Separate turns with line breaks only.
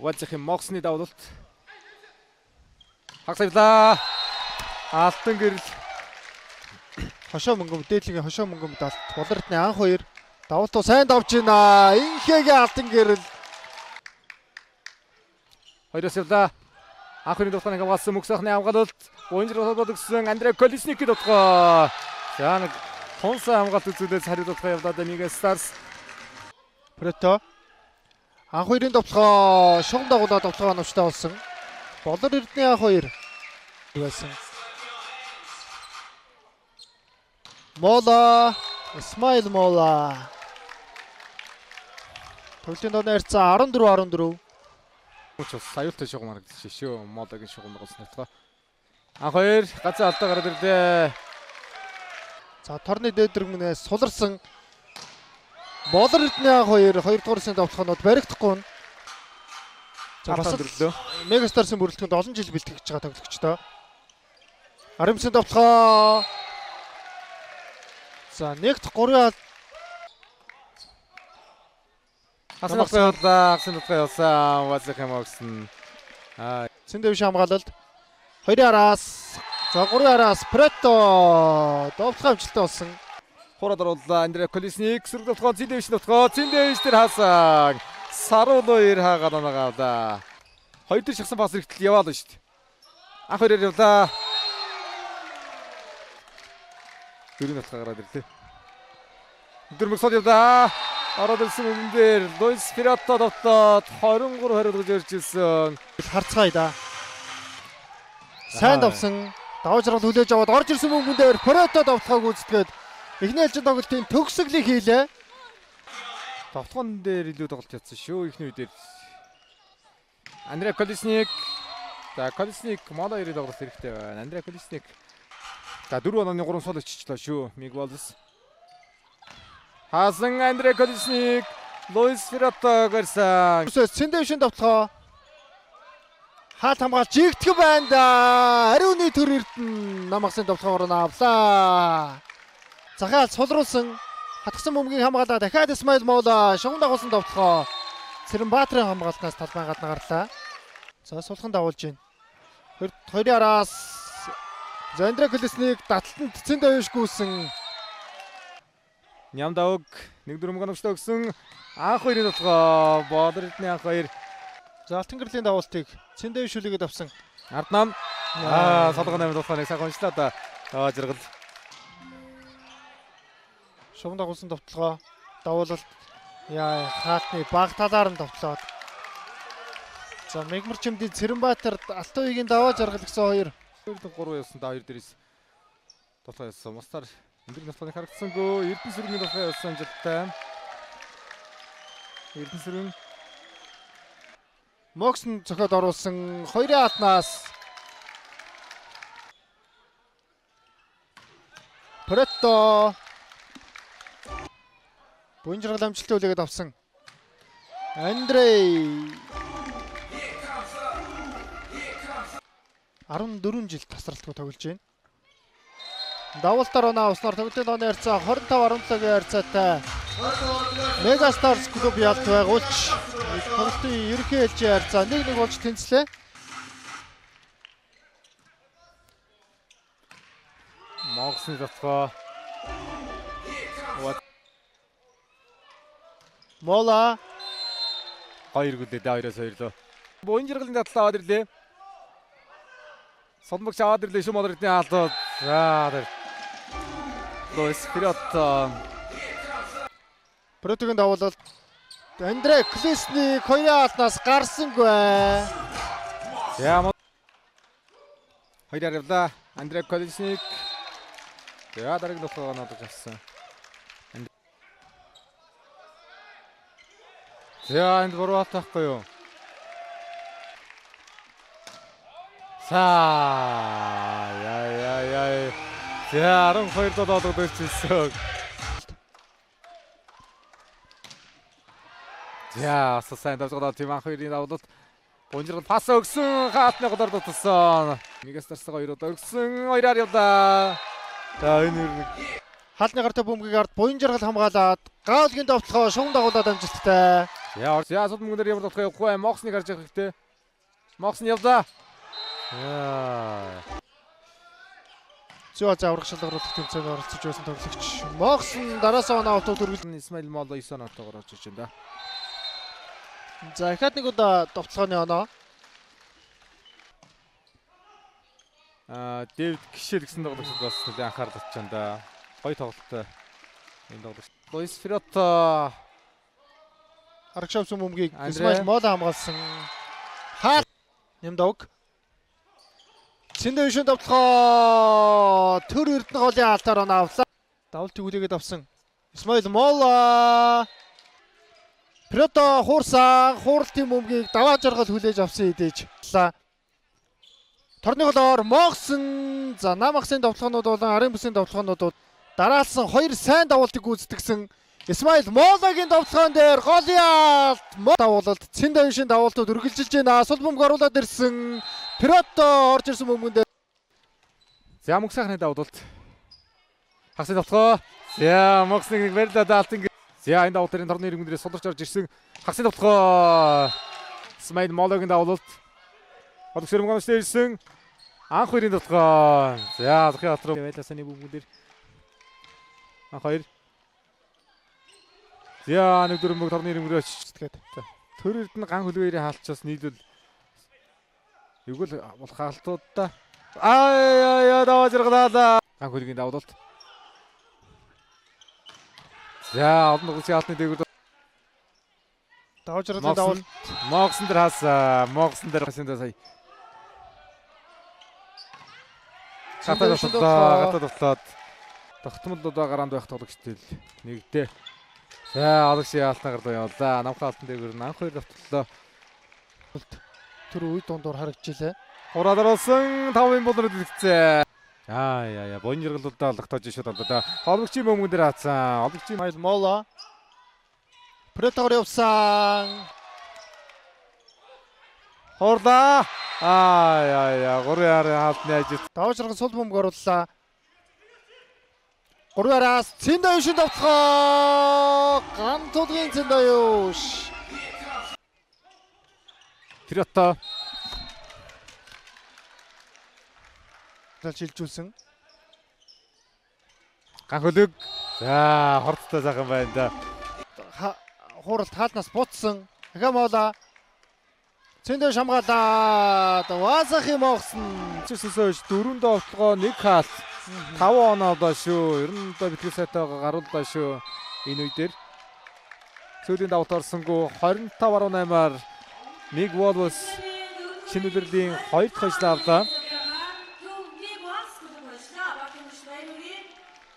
Вазихын Моксны давуулт. Хагсавлаа. Алтан гэрэл.
Хошоо мөнгөм дээдлэгийн хошоо мөнгөм далт. Болортны анх хоёр давуултуу сайн давж байна. Инхээгийн алтан гэрэл.
Хоёроос явлаа. Анх хоёрын дугтарыг хамгаалсан Мөксахны хамгаалалт. Буйнжир холбоод өгсөн Андрей Колесникийн дутлаа. За нэг хонсан хамгаалт үзүүлээд хариу дутлаа явлаа да Мега Старс.
Прето анх хоёрын довтлогоо шугам дагуулаад довтлогоо навчтай болсон. Болор Эрдэнэ анх хоёр байсан. Мола Исмаил Мола. Төлөвлийн дооны харьцаа 14-14.
Мөч аюултай шугам харагдчих шүү. Молагийн шугам байгуулсан дутлаа. Анх хоёр гацаа алдаа гараад ирлээ.
За торны дээдрэгнээс суларсан Болор Эрдэнэ анх хоёр 2-р үеийн довтлогоонууд баригдахгүй. За бас Мега Старсын бүрэлдэхүүнд олон жил бэлтгэж байгаа тоглогчдоо. 19-ийн довтлогоо. За нэгт 3
Асамгтай явлаа. Асамгтай явсан. Вазихын Моксын.
Цэндэвш хамгаалалт 2 араас за 3 араас Прето довтлогоо амжилттай болсон.
Хураад оруулаа. Андрей Колесник сөрөг довтлогоо Цэндэвш довтлогоо. Цэндэвш тэр хаасан. Саруулуу 2 хаагаад оногаавда. Хоёр дээр шахсан пас хэрэгтэл яваал шүү дээ. Анх хоёроор явлаа. Дөрөв довтлогоо гараад ирлээ. Дөрмөг сод явлаа. Ороод ирсэн өмнө дээр Луис Фирато довтлоод 23-20 гэж өрж ирсэн.
Харцгаая да. Сайн давсан. Даваа жаргал хүлээж аваад орж ирсэн өмнө дээр Прето довтлогоог үзтгээд эхний ээлжин тоглолтын төгсгөлийг хийлээ.
Довтлогон дээр илүү тоглолт ятсан шүү. Эхний үедээ Андрей Колесник. За Колесник Мола 2-ийн тоглолт хэрэгтэй байна. Андрей Колесник. За 4 онооны 3 сул иччихлээ шүү. Мигвалс. Хаасан Андрей Колесник, Луис Фирато гарсан.
Цэндэвшин довтлогоо хаалт хамгаалж жигдэх байна да. Ариуны төр Эрдэнэ намагсын довтлогоор нь авлаа. Захаал сулруулсан хатгсан бөмбөгийг хамгаалаа. Дахиад Исмаил Мола шугам дагуулсан довтлогоо Цэрэнбаатарын хамгаалтнаас талбай гадна гарлаа. За сулхан дагуулж байна. Хоёрын араас Андрей Колесник даталтанд Цэндэвш гүйсэн.
Нямдавг нэг дөрмөг оновчтой өгсөн. Анх хоёрын довтлогоо Болор Эрдэнэ анх хоёр.
За алтан гэрлийн давуултыг Цэндэвш үлээгээд авсан.
Арднам. Солгон 8 довтлогыг сайхан уншлаа да. Жаргал.
Шугам дагуулсан довтлогоо давуулалт хаалтны баг талаар нь довтлоод. За Мегмар чимдийн Цэрэнбаатар Алтуугийн даваа жаргал гэсэн 2.
3 явсан да 2 дээрээс довтлоо явсан. Мастар өндөр довтлооны харагдсангүй. Эрдэнэ сүргийн довтлоо явсан амжилттай. Эрдэнэ сүрэн
Моксон зохиод оруулсан 2-ын алтнаас Прето Буйнжрал амжилттай үлээгээд авсан. Андрей 14 жил тасралтгүй тоглож байна. Давуултаар оноо авснаар тоглолтын дооны харьцаа 25-17-гийн харьцаатай Мега Старс клуб ялт байгуулж тоглолтын ерөнхий ээлжийн харьцаа 1-1 болж тэнцлээ.
Моксны довтлогоо
Мола
2 гүлээ да 2-2 лөө. Буйнжиргалын татлаа аваад ирлээ. Солмогч аваад ирлээ шүү Болор Эрдэнэ хаалт. За тэр Луис Фирато.
Протогийн давуулалт Андрей Колесник 2-ын алтнаас гарсангүй.
За хоёраар явлаа. Андрей Колесник. За дараагийн довтлогоо нодож авсан. За энд буруу атахгүй юу? Яй. За 12 доод өгдөлцсөн. За сайн давжгаад тийм анх хоёрын давуулалт Буйнжрал пас өгсөн. Хаалтны голоор дутсан. Мега Старсгаа 2 удаа өгсөн. 2-аар явлаа. За энэ
хаалны гартай бөмбөгийг ард Буйнжрал хамгаалаад гаалгийн довтлогоо шугам дагуулад амжилттай.
За сул мөнгөнөр ямар болох явахгүй. Моксныг харж явах хэрэгтэй. Мокс нь явлаа.
Зөө зааврах шалгаруулах тэмцээнд оролцож байсан тоглогч Мокс нь дараас оноо авто төргөл
Исмаил Моло 9 оноотойгоор орж иж байна.
за ихад нэг удаа товтлооны оноо
Дэвид гişэл гэсэн тоглогчд бас нэлээд анхаарал татж байна да. Гоё тоглолттой. Энэ тоглогч Луис Фиротто
аргашавсан бөмбөгийг Исмаил Моло хамгаалсан. Хаа нэмдэг. Цэндэ шин товтлоо төр эрдэнэ голын алтаар оноо авлаа. Давалт үлээгээд авсан Исмаил Моло Фиротто хуурсан хууралтын бөмбөгийг даваа жаргал хүлээж авсан идэж. Торны голоор Моксон за намагсын товтлогонууд болон арын бүсийн товтлогонууд дараалсан хоёр сайн давуултыг гүйцэтгэсэн Исмаил Мологийн товтлогон дээр голын алт давуулалт Цэндэ шин давуултууд үргэлжилж байна. Сул бөмбөг оруулаад ирсэн Фиротто орж ирсэн бөмбөгөн дээр
за мөнгө сайхны давуулт. Хагсын товтлогоо. За Моксныг барилаад алтан. За энэ давуултын торны иргэн дээрээ суларч орж ирсэн хагсын товтлогоо. Исмаил Мологийн давуулт. Бодох сэрмгоноос ирсэн анх хоёрын товтлогоо. За захын хат руу байлаасны бөмбөгөн дээр анх хоёр. За нэг дөрөв мөг торны иргэн рүү очиж тэгээд төр эрдэнэ ган хөлбөрийн хаалчаас нийлүүл Югэл болох хаалтуудаа даваа зэрэглаа. Ган хөлгийн давуулт. За олон нугсын алтны дээгүүр
даваа зэрэглээ давал
Моксон дээр хаасан. Моксон дээр хасанд сая. Хатад тоглоод тогтмол гараанд байх тоглогчтой л нэгдээ. За Алекси алтнаар явлаа. Намхан алтан дээгүүр нь анх хоёр давтлаа.
Тэр үе дундуур харагдчихлаа.
Хураад оруулсан 5-ын болроо дэлгэцээ. Яа бон жиргалуудаа логтож шууд одоо хологчийн бөмбөгөн дээр хаацсан. Хологчийн
Исмаил Моло Фиротто явсан.
Хорлаа. Гурван арын хаалтны ажил.
Даваа жаргал сул бөмбөг орууллаа. Гурваараас Цэндэ шин товтлоо. Ган тулгийн Цэндэ юуш.
Фиротто
шилжүүлсэн.
Ган хөлөг. За хорттой сайхан байна да.
Хууралт хаалнаас буутсан. Моло Цэндэ шамгаалаад Васахи Моксон
чисэлсөөж 4 довтлогоо 1 хаалт 5 оноо доо шүү. Ер нь одоо битгэл сайтайгаа гарууллаа шүү. Энэ үе дээр сүүлийн давалт орсонгүй 25.8-аар Ник Волвс шинэ удирдлийн 2 дахь ажил авлаа.